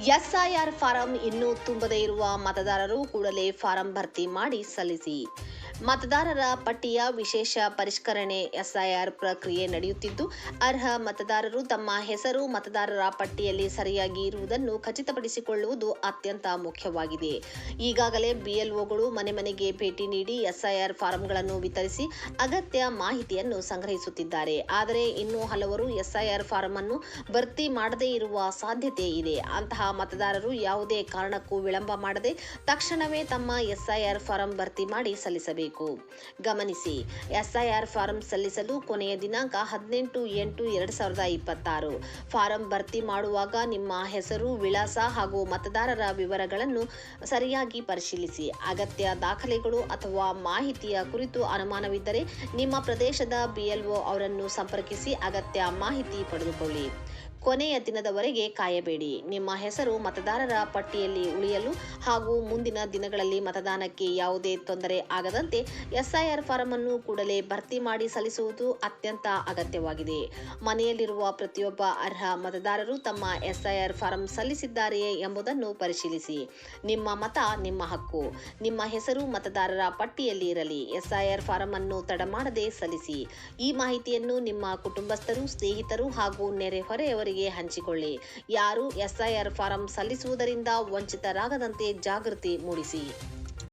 SIR form ಇನ್ನೂ ತುಂಬದೇ ಇರುವ ಮತದಾರರು ಕೂಡಲೇ ಫಾರಂ ಭರ್ತಿ ಮಾಡಿ ಸಲ್ಲಿಸಿ. ಮತದಾರರ ಪಟ್ಟಿಯ ವಿಶೇಷ ಪರಿಷ್ಕರಣೆ ಎಸ್ಐಆರ್ ಪ್ರಕ್ರಿಯೆ ನಡೆಯುತ್ತಿದ್ದು, ಅರ್ಹ ಮತದಾರರು ತಮ್ಮ ಹೆಸರು ಮತದಾರರ ಪಟ್ಟಿಯಲ್ಲಿ ಸರಿಯಾಗಿ ಇರುವುದನ್ನು ಖಚಿತಪಡಿಸಿಕೊಳ್ಳುವುದು ಅತ್ಯಂತ ಮುಖ್ಯವಾಗಿದೆ. ಈಗಾಗಲೇ ಬಿಎಲ್ಒಗಳು ಮನೆ ಮನೆಗೆ ಭೇಟಿ ನೀಡಿ ಎಸ್ಐಆರ್ ಫಾರಂಗಳನ್ನು ವಿತರಿಸಿ ಅಗತ್ಯ ಮಾಹಿತಿಯನ್ನು ಸಂಗ್ರಹಿಸುತ್ತಿದ್ದಾರೆ. ಆದರೆ ಇನ್ನೂ ಹಲವರು ಎಸ್ಐಆರ್ ಫಾರಂ ಅನ್ನು ಭರ್ತಿ ಮಾಡದೇ ಇರುವ ಸಾಧ್ಯತೆ ಇದೆ. ಅಂತಹ ಮತದಾರರು ಯಾವುದೇ ಕಾರಣಕ್ಕೂ ವಿಳಂಬ ಮಾಡದೆ ತಕ್ಷಣವೇ ತಮ್ಮ ಎಸ್ಐಆರ್ ಫಾರಂ ಭರ್ತಿ ಮಾಡಿ ಸಲ್ಲಿಸಬೇಕು. ಗಮನಿಸಿ, ಎಸ್ಐಆರ್ ಫಾರಂ ಸಲ್ಲಿಸಲು ಕೊನೆಯ ದಿನಾಂಕ 18/8/2026. ಫಾರಂ ಭರ್ತಿ ಮಾಡುವಾಗ ನಿಮ್ಮ ಹೆಸರು, ವಿಳಾಸ ಹಾಗೂ ಮತದಾರರ ವಿವರಗಳನ್ನು ಸರಿಯಾಗಿ ಪರಿಶೀಲಿಸಿ. ಅಗತ್ಯ ದಾಖಲೆಗಳು ಅಥವಾ ಮಾಹಿತಿಯ ಕುರಿತು ಅನುಮಾನವಿದ್ದರೆ ನಿಮ್ಮ ಪ್ರದೇಶದ ಬಿಎಲ್ಒ ಅವರನ್ನು ಸಂಪರ್ಕಿಸಿ ಅಗತ್ಯ ಮಾಹಿತಿ ಪಡೆದುಕೊಳ್ಳಿ. ಕೊನೆಯ ದಿನದವರೆಗೆ ಕಾಯಬೇಡಿ. ನಿಮ್ಮ ಹೆಸರು ಮತದಾರರ ಪಟ್ಟಿಯಲ್ಲಿ ಉಳಿಯಲು ಹಾಗೂ ಮುಂದಿನ ದಿನಗಳಲ್ಲಿ ಮತದಾನಕ್ಕೆ ಯಾವುದೇ ತೊಂದರೆ ಆಗದಂತೆ ಎಸ್ಐಆರ್ ಫಾರಂ ಅನ್ನು ಕೂಡಲೇ ಭರ್ತಿ ಮಾಡಿ ಸಲ್ಲಿಸುವುದು ಅತ್ಯಂತ ಅಗತ್ಯವಾಗಿದೆ. ಮನೆಯಲ್ಲಿರುವ ಪ್ರತಿಯೊಬ್ಬ ಅರ್ಹ ಮತದಾರರು ತಮ್ಮ ಎಸ್ಐಆರ್ ಫಾರಂ ಸಲ್ಲಿಸಿದ್ದಾರೆಯೇ ಎಂಬುದನ್ನು ಪರಿಶೀಲಿಸಿ. ನಿಮ್ಮ ಮತ ನಿಮ್ಮ ಹಕ್ಕು. ನಿಮ್ಮ ಹೆಸರು ಮತದಾರರ ಪಟ್ಟಿಯಲ್ಲಿ ಇರಲಿ. ಎಸ್ಐಆರ್ ಫಾರಂ ಅನ್ನು ತಡ ಮಾಡದೆ ಸಲ್ಲಿಸಿ. ಈ ಮಾಹಿತಿಯನ್ನು ನಿಮ್ಮ ಕುಟುಂಬಸ್ಥರು, ಸ್ನೇಹಿತರು ಹಾಗೂ ನೆರೆಹೊರೆಯವರಿಗೆ ಹಂಚಿಕೊಳ್ಳಿ. ಯಾರು ಎಸ್ಐಆರ್ ಫಾರಂ ಸಲ್ಲಿಸುವುದರಿಂದ ವಂಚಿತರಾಗದಂತೆ ಜಾಗೃತಿ ಮೂಡಿಸಿ.